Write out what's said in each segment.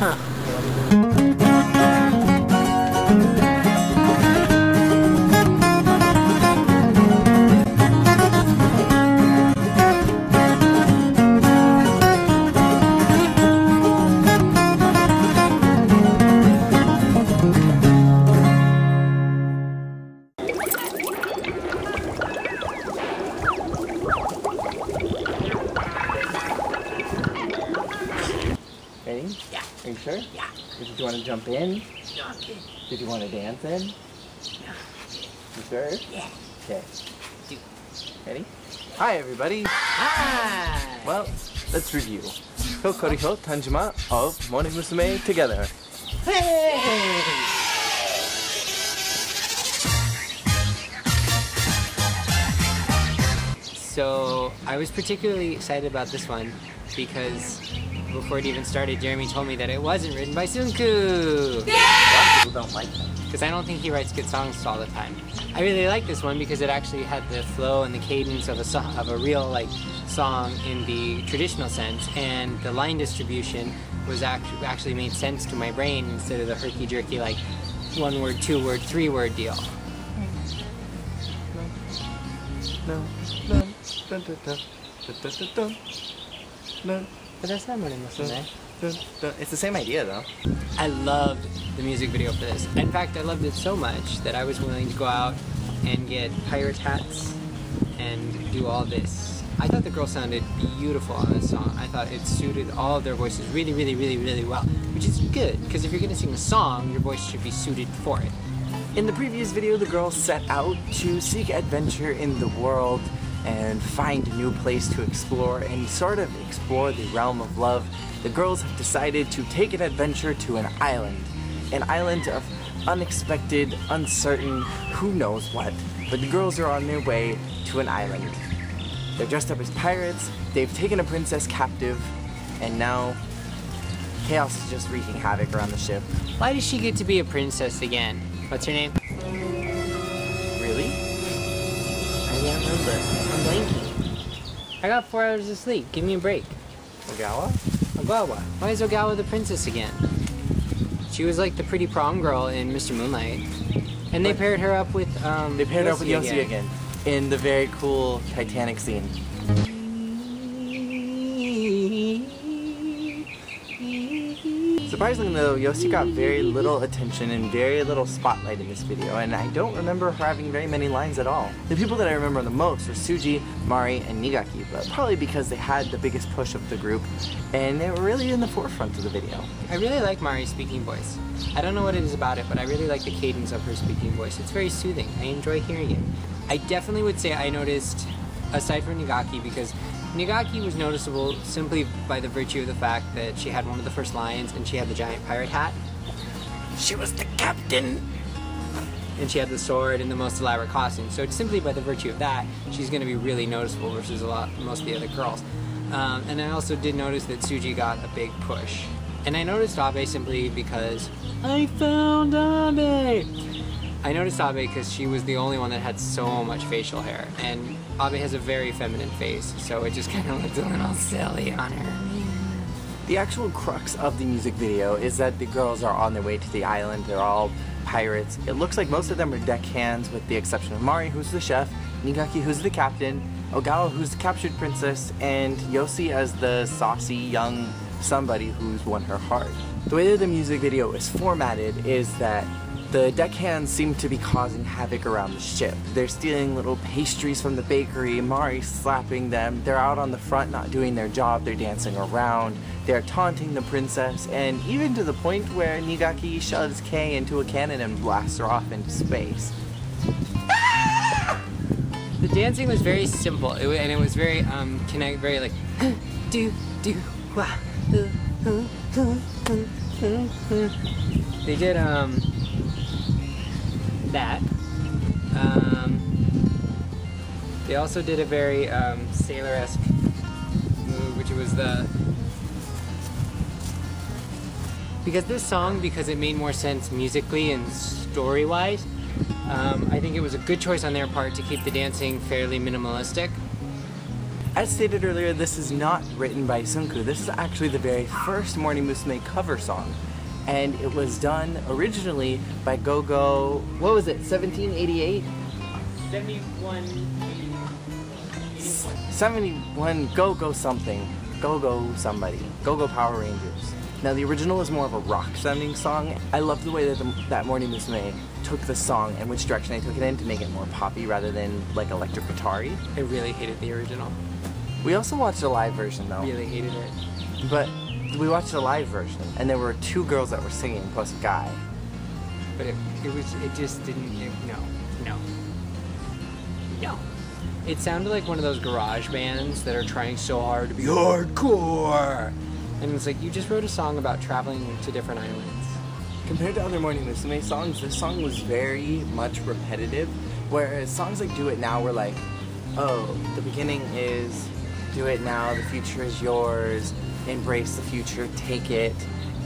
Ready? Yeah. Are you sure? Yeah. Did you want to jump in? No, I'm good. Did you want to dance in? No. You sure? Yeah. Okay. Do. Ready? Hi everybody! Hi! Well, let's review. Hyokkori Hyoutanjima of Mourning Musume together. Hey! So, I was particularly excited about this one because before it even started, Jeremy told me that it wasn't written by Sunku! A lot of people don't like them. Because I don't think he writes good songs all the time. I really like this one because it actually had the flow and the cadence of a song, of a real song in the traditional sense, and the line distribution was actually made sense to my brain instead of the herky-jerky one word, two word, three word deal. But that's not what it must have. It's the same idea though. I loved the music video for this. In fact, I loved it so much that I was willing to go out and get pirate hats and do all this. I thought the girls sounded beautiful on this song. I thought it suited all of their voices really, really, really, really well, which is good, because if you're going to sing a song, your voice should be suited for it. In the previous video, the girls set out to seek adventure in the world and find a new place to explore and sort of explore the realm of love. The girls have decided to take an adventure to an island of unexpected, uncertain, who knows what, but the girls are on their way to an island. They're dressed up as pirates, they've taken a princess captive, and now chaos is just wreaking havoc around the ship. Why does she get to be a princess again? What's her name? Really? I can't remember. I'm blanking. I got 4 hours of sleep. Give me a break. Ogawa? Ogawa. Why is Ogawa the princess again? She was like the pretty prom girl in Mr. Moonlight. And they paired her up with They paired her up with Yossi again. In the very cool Titanic scene. Surprisingly though, Yossi got very little attention and very little spotlight in this video, and I don't remember her having very many lines at all. The people that I remember the most were Tsuji, Mari, and Nigaki, but probably because they had the biggest push of the group, and they were really in the forefront of the video. I really like Mari's speaking voice. I don't know what it is about it, but I really like the cadence of her speaking voice. It's very soothing. I enjoy hearing it. I definitely would say I noticed, aside from Nigaki, because Nigaki was noticeable simply by the virtue of the fact that she had one of the first lines and she had the giant pirate hat. She was the captain! And she had the sword and the most elaborate costume. So simply by the virtue of that, she's going to be really noticeable versus most of the other girls. And I also did notice that Tsuji got a big push. And I noticed Abe simply because I found Abe! I noticed Abe because she was the only one that had so much facial hair, and Abe has a very feminine face, so it just kind of looked a little silly on her. The actual crux of the music video is that the girls are on their way to the island. They're all pirates. It looks like most of them are deckhands, with the exception of Mari, who's the chef, Nigaki, who's the captain, Ogawa, who's the captured princess, and Yossi as the saucy young somebody who's won her heart. The way that the music video is formatted is that the deckhands seem to be causing havoc around the ship. They're stealing little pastries from the bakery, Mari's slapping them, they're out on the front not doing their job, they're dancing around, they're taunting the princess, and even to the point where Nigaki shoves Kei into a cannon and blasts her off into space. The dancing was very simple, and it was very, very like, do, wah, They did, that. They also did a very sailor-esque move, which was because this song, because it made more sense musically and story-wise, I think it was a good choice on their part to keep the dancing fairly minimalistic. As stated earlier, this is not written by Sunku. This is actually the very first Morning Musume cover song. And it was done originally by Go-Go, what was it, 1788? 71 Go-Go something. Go-Go somebody. Go-Go Power Rangers. Now the original is more of a rock sounding song. I love the way that that Morning Musume took the song and which direction they took it in to make it more poppy rather than like electric guitar-y. I really hated the original. We also watched a live version though. Really hated it. But we watched a live version and there were 2 girls that were singing plus a guy. But it just didn't, no. It sounded like one of those garage bands that are trying so hard to be hardcore. And it's like, you just wrote a song about traveling to different islands. Compared to other Morning Musume songs, this song was very much repetitive, whereas songs like Do It Now were like, oh, the beginning is do it now, the future is yours, embrace the future, take it,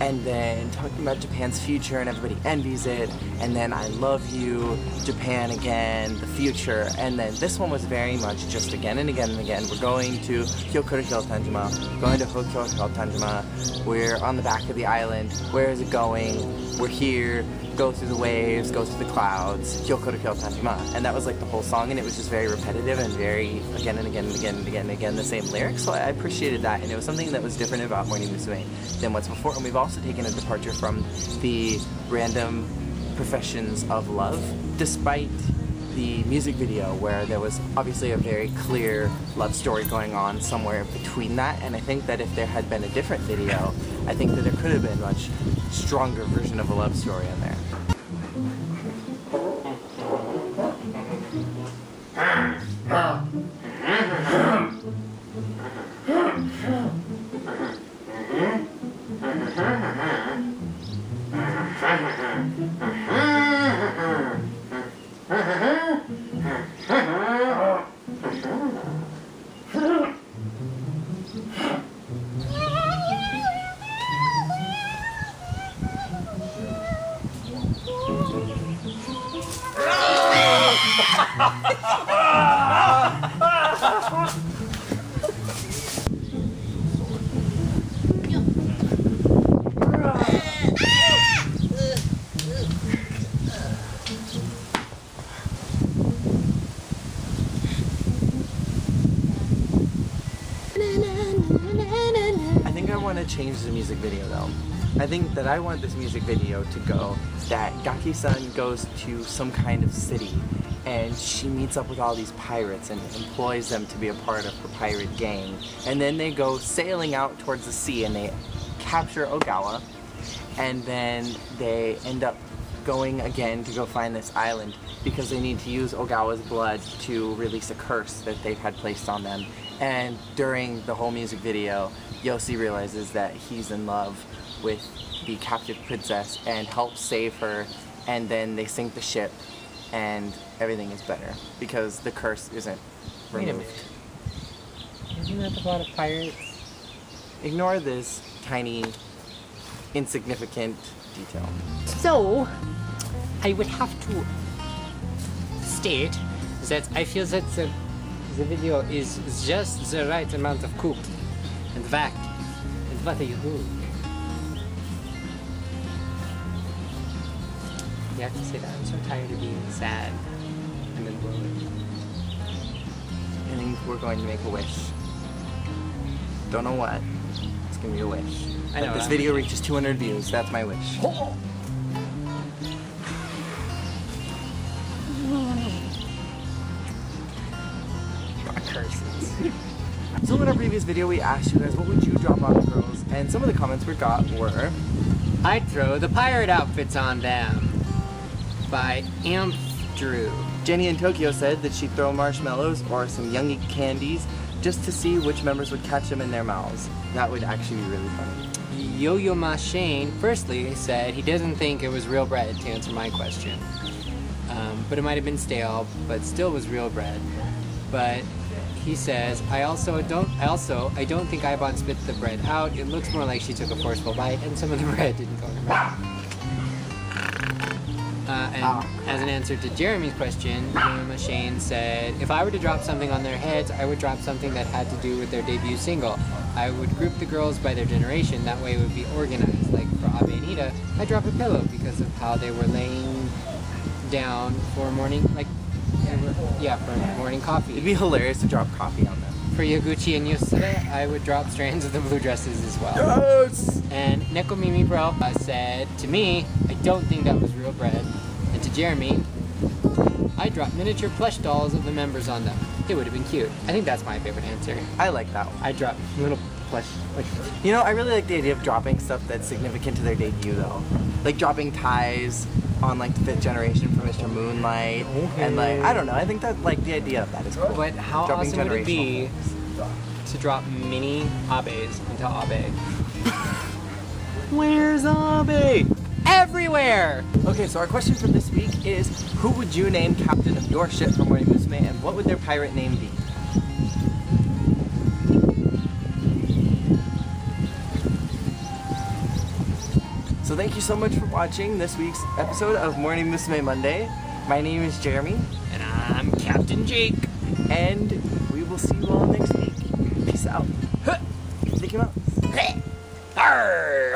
and then talking about Japan's future and everybody envies it, and then I love you, Japan again, the future, and then this one was very much just again and again and again. We're going to Hyokkori Hyoutanjima, going to Hyokkori Hyoutanjima, we're on the back of the island, where is it going, we're here, go through the waves, go through the clouds, Hyokkori Hyoutanjima, and that was like the whole song, and it was just very repetitive and very again and again and again and again and again the same lyrics, so I appreciated that, and it was something that was different about Morning Musume than what's before, and we've also taken a departure from the random professions of love, despite the music video where there was obviously a very clear love story going on somewhere between that, and I think that if there had been a different video, I think that there could have been a much stronger version of a love story in there. I think I want to change the music video though. I think that I want this music video to go that Gaki-san goes to some kind of city and she meets up with all these pirates and employs them to be a part of her pirate gang. And then they go sailing out towards the sea and they capture Ogawa, and then they end up going again to go find this island because they need to use Ogawa's blood to release a curse that they've had placed on them. And during the whole music video, Yoshi realizes that he's in love with the captive princess and helps save her, and then they sink the ship and everything is better because the curse isn't removed. Wait a minute. Isn't that the plot of Pirates? Ignore this tiny, insignificant detail. So, I would have to state that I feel that the video is just the right amount of cooked and fact. And what are you doing? You have to say that. I'm so tired of being sad and then worried. I think we're going to make a wish. Don't know what. It's gonna be a wish. I know, That this right? video reaches 200 views. That's my wish. Curses. So in our previous video, we asked you guys what would you drop on the girls, and some of the comments we got were, I'd throw the pirate outfits on them by Drew. Jenny in Tokyo said that she'd throw marshmallows or some Youngie candies just to see which members would catch them in their mouths. That would actually be really funny. Yo-Yo Ma Shane firstly said he doesn't think it was real bread, to answer my question. But it might have been stale, but still was real bread. But he says, I don't think Ibon spit the bread out. It looks more like she took a forceful bite and some of the bread didn't go in her mouth. As an answer to Jeremy's question, Yuma Shane said, if I were to drop something on their heads, I would drop something that had to do with their debut single. I would group the girls by their generation, that way it would be organized. Like for Abe and Ida, I drop a pillow because of how they were laying down for morning, for morning coffee. It'd be hilarious to drop coffee on them. For Yaguchi and Yusura, I would drop strands of the blue dresses as well. Yes! And Neko Mimi Bro said, to me, I don't think that was real bread. And to Jeremy, I dropped miniature plush dolls of the members on them. It would have been cute. I think that's my favorite answer. I like that one. I dropped little plush. You know, I really like the idea of dropping stuff that's significant to their debut, though. Like dropping ties on like the 5th generation for Mr. Moonlight, and like I don't know. I think that like the idea of that is cool. But how dropping awesome would it be to drop mini Abes into Abe? Where's Abe? Everywhere! Okay, so our question for this week is, who would you name captain of your ship from Mourning Musume, and what would their pirate name be? So thank you so much for watching this week's episode of Mourning Musume Monday. My name is Jeremy. And I'm Captain Jake. And we will see you all next week. Peace out. Mickey Mouse. Arr!